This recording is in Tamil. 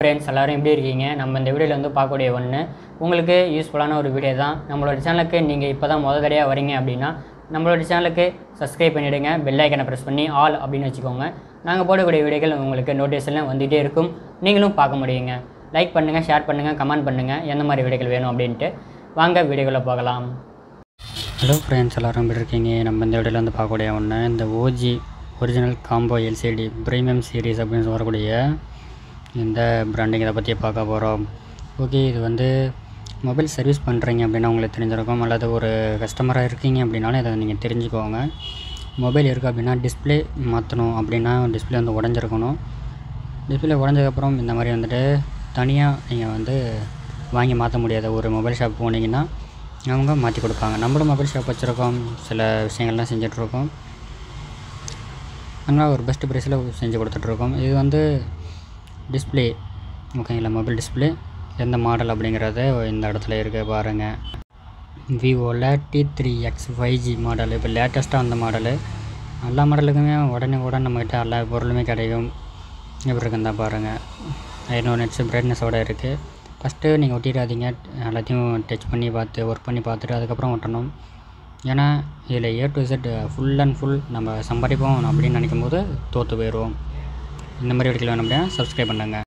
ஃப்ரெண்ட்ஸ் எல்லாரும் எப்படி இருக்கீங்க? நம்ம இந்த வீடியோவில் வந்து பார்க்கக்கூடிய ஒன்று உங்களுக்கு யூஸ்ஃபுல்லான ஒரு வீடியோ தான். நம்மளோட சேனலுக்கு நீங்கள் இப்போ தான் முதல் தடையாக வரீங்க அப்படின்னா நம்மளோட சேனலுக்கு சப்ஸ்கிரைப் பண்ணிவிடுங்க, பெல் ஐக்கனை ப்ரெஸ் பண்ணி ஆல் அப்படின்னு வச்சுக்கோங்க. நாங்கள் போடக்கூடிய வீடியோக்கள் உங்களுக்கு நோட்டிஃபிகேஷன்லாம் வந்துகிட்டே இருக்கும், நீங்களும் பார்க்க முடியுங்க. லைக் பண்ணுங்கள், ஷேர் பண்ணுங்கள், கமெண்ட் பண்ணுங்கள் எந்த மாதிரி வீடியோக்கள் வேணும் அப்படின்ட்டு. வாங்க வீடியோக்குள்ளே பார்க்கலாம். ஹலோ ஃப்ரெண்ட்ஸ் எல்லோரும் எப்படி இருக்கீங்க? நம்ம இந்த வீடியோவில் வந்து பார்க்கக்கூடிய ஒன்று இந்த OG original combo LCD premium series அப்படின்னு வரக்கூடிய இந்த பிராண்டிங் இதை பற்றி பார்க்க போகிறோம். ஓகே, இது வந்து மொபைல் சர்வீஸ் பண்ணுறீங்க அப்படின்னா உங்களுக்கு தெரிஞ்சிருக்கும், அல்லது ஒரு கஸ்டமராக இருக்கீங்க அப்படின்னாலும் இதை நீங்கள் தெரிஞ்சுக்கோங்க. மொபைல் இருக்குது அப்படின்னா டிஸ்பிளே மாற்றணும் அப்படின்னா டிஸ்பிளே வந்து உடஞ்சிருக்கணும். டிஸ்பிளே உடஞ்சதுக்கப்புறம் இந்த மாதிரி வந்துட்டு தனியாக நீங்கள் வந்து வாங்கி மாற்ற முடியாத ஒரு மொபைல் ஷாப் போனீங்கன்னா அவங்க மாற்றி கொடுப்பாங்க. நம்மளும் மொபைல் ஷாப் வச்சுருக்கோம், சில விஷயங்கள்லாம் செஞ்சிட்ருக்கோம். அதனால் ஒரு பெஸ்ட் ப்ரைஸில் செஞ்சு கொடுத்துட்ருக்கோம். இது வந்து டிஸ்பிளே ஓகேங்களா, மொபைல் டிஸ்பிளே எந்த மாடல் அப்படிங்கிறத இந்த இடத்துல இருக்க பாருங்கள். விவோவில் T3X 5G மாடல், இப்போ லேட்டஸ்ட்டாக அந்த மாடலு. எல்லா மாடலுக்குமே உடனே நம்மக்கிட்ட எல்லா பொருளுமே கிடைக்கும். எப்படி இருக்குன்னு தான் பாருங்கள். 500 nits பிரைட்னஸோடு இருக்குது. ஃபஸ்ட்டு நீங்கள் ஒட்டிடாதீங்க, எல்லாத்தையும் டச் பண்ணி பார்த்து ஒர்க் பண்ணி பார்த்துட்டு அதுக்கப்புறம் ஒட்டணும். ஏன்னா இதில் A to Z full and full நம்ம சம்பாதிப்போம் அப்படின்னு நினைக்கும் போது தோற்று போயிடுவோம். இந்த மாதிரி வீடியோக்கள் வேணும் அப்படின்னா சப்ஸ்கிரைப் பண்ணுங்கள்.